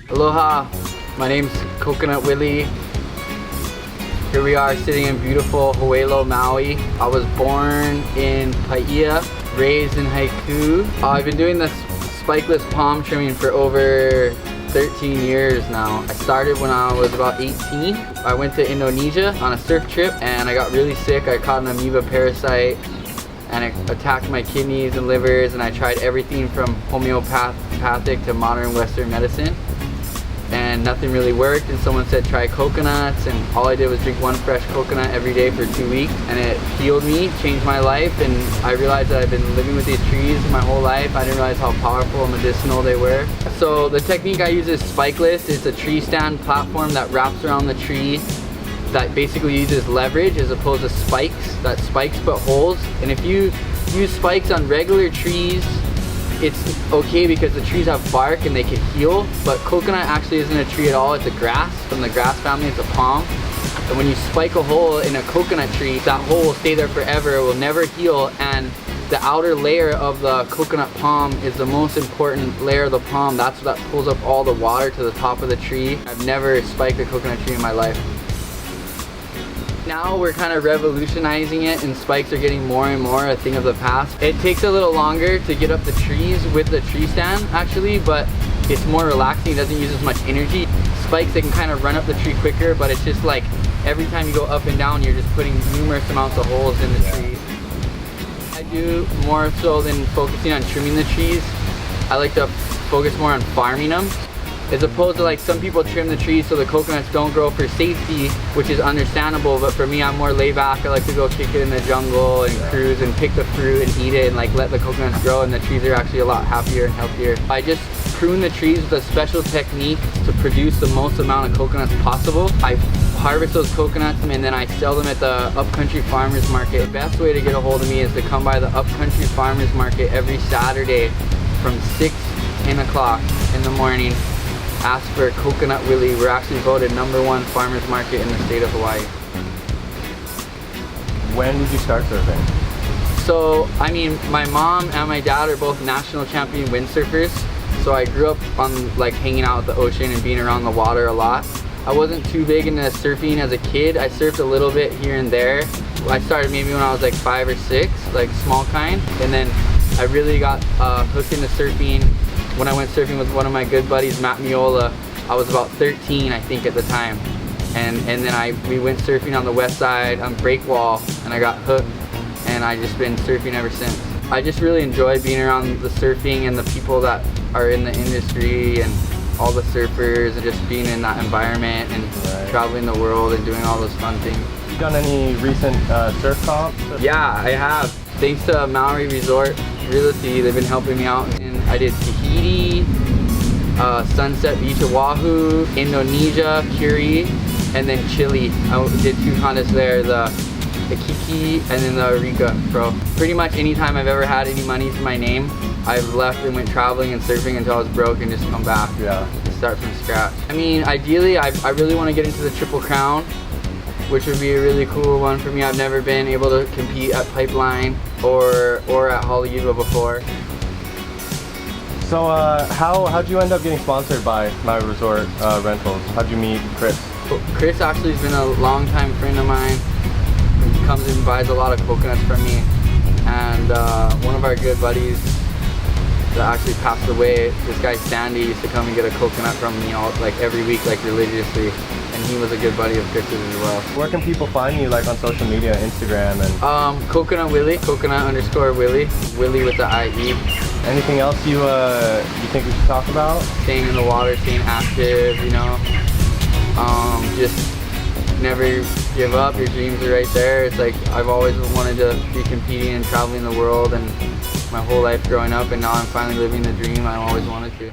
Aloha, my name's Coconut Willie. Here we are sitting in beautiful Hawaii'lo, Maui. I was born in Paia, raised in Haiku. I've been doing this spikeless palm trimming for over 13 years now. I started when I was about 18. I went to Indonesia on a surf trip and I got really sick. I caught an amoeba parasite and it attacked my kidneys and livers, and I tried everything from homeopathic to modern Western medicine. And nothing really worked, and someone said try coconuts, and all I did was drink one fresh coconut every day for 2 weeks, and it healed me, changed my life. And I realized that I've been living with these trees my whole life. I didn't realize how powerful and medicinal they were. So the technique I use is spikeless. It's a tree stand platform that wraps around the tree that basically uses leverage as opposed to spikes. That spikes put holes, and if you use spikes on regular trees, it's okay because the trees have bark and they can heal, but coconut actually isn't a tree at all. It's a grass from the grass family. It's a palm. And when you spike a hole in a coconut tree, that hole will stay there forever. It will never heal, and the outer layer of the coconut palm is the most important layer of the palm. That's what pulls up all the water to the top of the tree. I've never spiked a coconut tree in my life. Now we're kind of revolutionizing it, and spikes are getting more and more a thing of the past. It takes a little longer to get up the trees with the tree stand actually, but it's more relaxing. It doesn't use as much energy. Spikes, they can kind of run up the tree quicker, but it's just like every time you go up and down, you're just putting numerous amounts of holes in the tree. I do more so than focusing on trimming the trees. I like to focus more on farming them, as opposed to like some people trim the trees so the coconuts don't grow for safety, which is understandable, but for me, I'm more laid back. I like to go kick it in the jungle and cruise and pick the fruit and eat it and like let the coconuts grow, and the trees are actually a lot happier and healthier. I just prune the trees with a special technique to produce the most amount of coconuts possible. I harvest those coconuts and then I sell them at the Upcountry Farmers Market. The best way to get a hold of me is to come by the Upcountry Farmers Market every Saturday from 6 to 10 o'clock in the morning. Ask for Coconut Willie. We're actually voted #1 farmers market in the state of Hawaii. When did you start surfing? So, I mean, my mom and my dad are both national champion windsurfers. So I grew up on like hanging out at the ocean and being around the water a lot. I wasn't too big into surfing as a kid. I surfed a little bit here and there. I started maybe when I was like 5 or 6, like small kind. And then I really got hooked into surfing when I went surfing with one of my good buddies, Matt Miola. I was about 13, I think, at the time. And then we went surfing on the west side on Breakwall, and I got hooked, and I just been surfing ever since. I just really enjoy being around the surfing and the people that are in the industry and all the surfers, and just being in that environment and traveling the world and doing all those fun things. You done any recent surf comps? Yeah, I have. Thanks to Maui Resort Realty, they've been helping me out. And I did Tahiti, Sunset Beach, Oahu, Indonesia, Kuri, and then Chile. I did 2 contests there, the Kiki and then the Eureka Pro. Pretty much anytime I've ever had any money to my name, I've left and went traveling and surfing until I was broke and just come back. Yeah. Start from scratch. I mean, ideally, I really want to get into the Triple Crown, which would be a really cool one for me. I've never been able to compete at Pipeline or at Haleiwa before. So how'd you end up getting sponsored by Maui Resort Rentals? How'd you meet Chris? Chris actually has been a longtime friend of mine. He comes and buys a lot of coconuts from me. And one of our good buddies that actually passed away, this guy Sandy, used to come and get a coconut from me like every week, like religiously. And he was a good buddy of Chris's as well. Where can people find you, like on social media, Instagram and? Coconut Willie, Coconut_Willie, Willie with the IE. Anything else you think we should talk about? Staying in the water, staying active, you know. Just never give up. Your dreams are right there. It's like I've always wanted to be competing and traveling the world, and my whole life growing up, and now I'm finally living the dream I always wanted to.